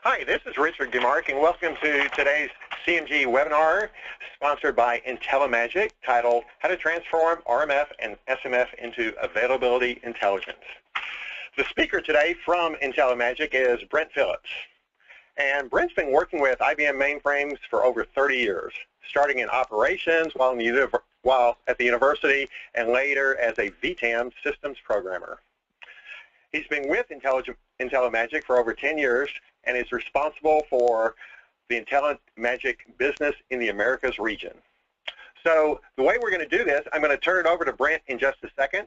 Hi, this is Richard DeMark, and welcome to today's CMG webinar sponsored by IntelliMagic, titled How to Transform RMF and SMF into Availability Intelligence. The speaker today from IntelliMagic is Brent Phillips. And Brent's been working with IBM mainframes for over 30 years, starting in operations while at the university and later as a VTAM systems programmer. He's been with IntelliMagic for over 10 years and is responsible for the IntelliMagic business in the Americas region. So the way we're going to do this, I'm going to turn it over to Brent in just a second.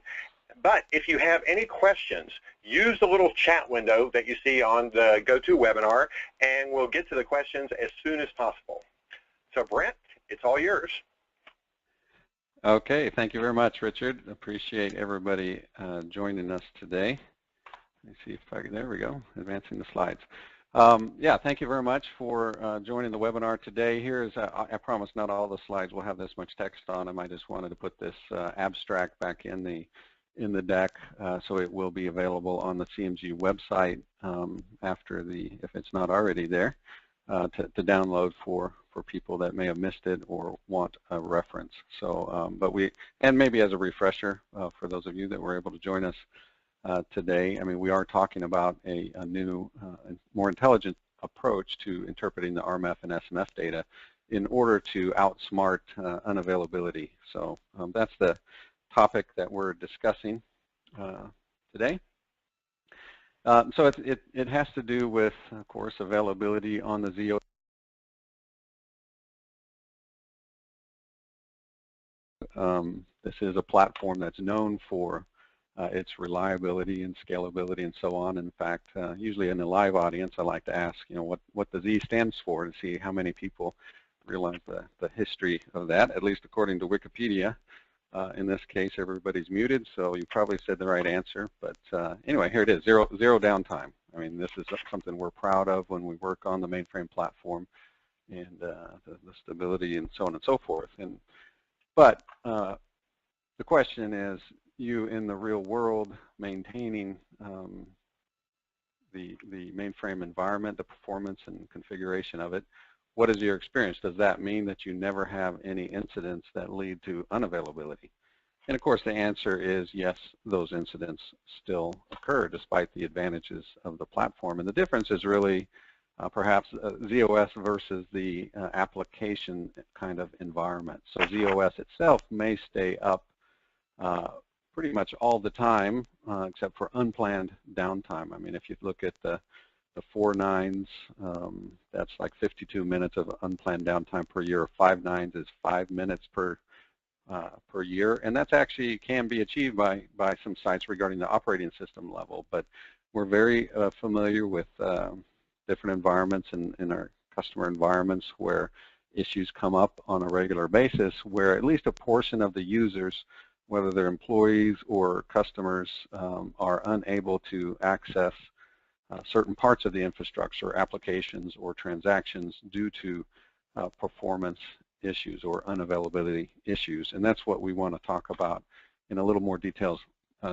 But if you have any questions, use the little chat window that you see on the GoToWebinar, and we'll get to the questions as soon as possible. So Brent, it's all yours. Okay, thank you very much, Richard. Appreciate everybody joining us today. Let me see if I can, there we go, advancing the slides. Yeah, thank you very much for joining the webinar today. Here's, I promise not all the slides will have this much text on them. I just wanted to put this abstract back in the deck, so it will be available on the CMG website after if it's not already there, to download for people that may have missed it or want a reference. So, and maybe as a refresher for those of you that were able to join us today, I mean, we are talking about a new, more intelligent approach to interpreting the RMF and SMF data in order to outsmart unavailability. So that's the topic that we're discussing today. So it has to do with, of course, availability on the ZOS. This is a platform that's known for its reliability and scalability and so on. In fact, usually in a live audience, I like to ask, what the Z stands for, to see how many people realize the history of that, at least according to Wikipedia. In this case, everybody's muted, so you probably said the right answer. But anyway, here it is, zero downtime. I mean, this is something we're proud of when we work on the mainframe platform and the stability and so on and so forth. But the question is, you in the real world maintaining the mainframe environment, the performance and configuration of it, what is your experience? Does that mean that you never have any incidents that lead to unavailability? And of course the answer is yes, those incidents still occur despite the advantages of the platform. And the difference is really perhaps ZOS versus the application kind of environment. So ZOS itself may stay up pretty much all the time, except for unplanned downtime. I mean, if you look at the 4 nines, that's like 52 minutes of unplanned downtime per year. 5 nines is 5 minutes per year, and that's actually can be achieved by some sites regarding the operating system level. But we're very familiar with different environments in our customer environments where issues come up on a regular basis, where at least a portion of the users, whether they're employees or customers, are unable to access certain parts of the infrastructure, applications or transactions due to performance issues or unavailability issues. And that's what we want to talk about in a little more details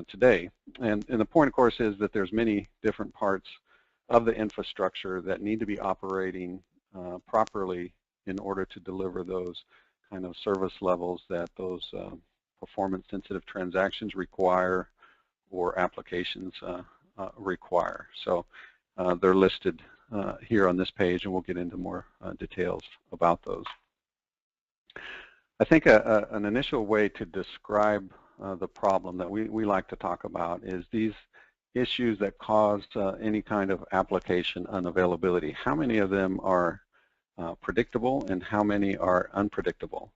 today. And the point, of course, is that there's many different parts of the infrastructure that need to be operating properly in order to deliver those kind of service levels that those performance-sensitive transactions require or applications require. So they're listed here on this page, and we'll get into more details about those. I think an initial way to describe the problem that we like to talk about is these issues that cause any kind of application unavailability. How many of them are predictable and how many are unpredictable?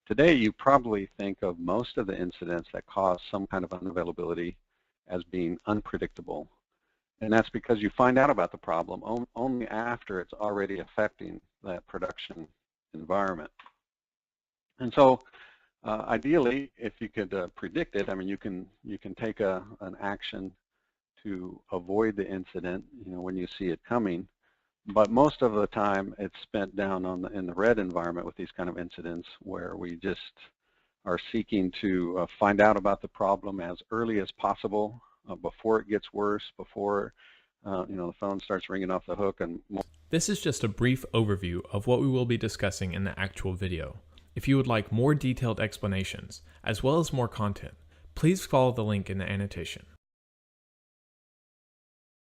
Today, you probably think of most of the incidents that cause some kind of unavailability as being unpredictable. And that's because you find out about the problem only after it's already affecting that production environment. And so ideally, if you could predict it, I mean, you can take an action to avoid the incident, when you see it coming. But most of the time, it's spent down in the red environment with these kind of incidents where we just are seeking to find out about the problem as early as possible before it gets worse, before the phone starts ringing off the hook and more. This is just a brief overview of what we will be discussing in the actual video. If you would like more detailed explanations, as well as more content, please follow the link in the annotation.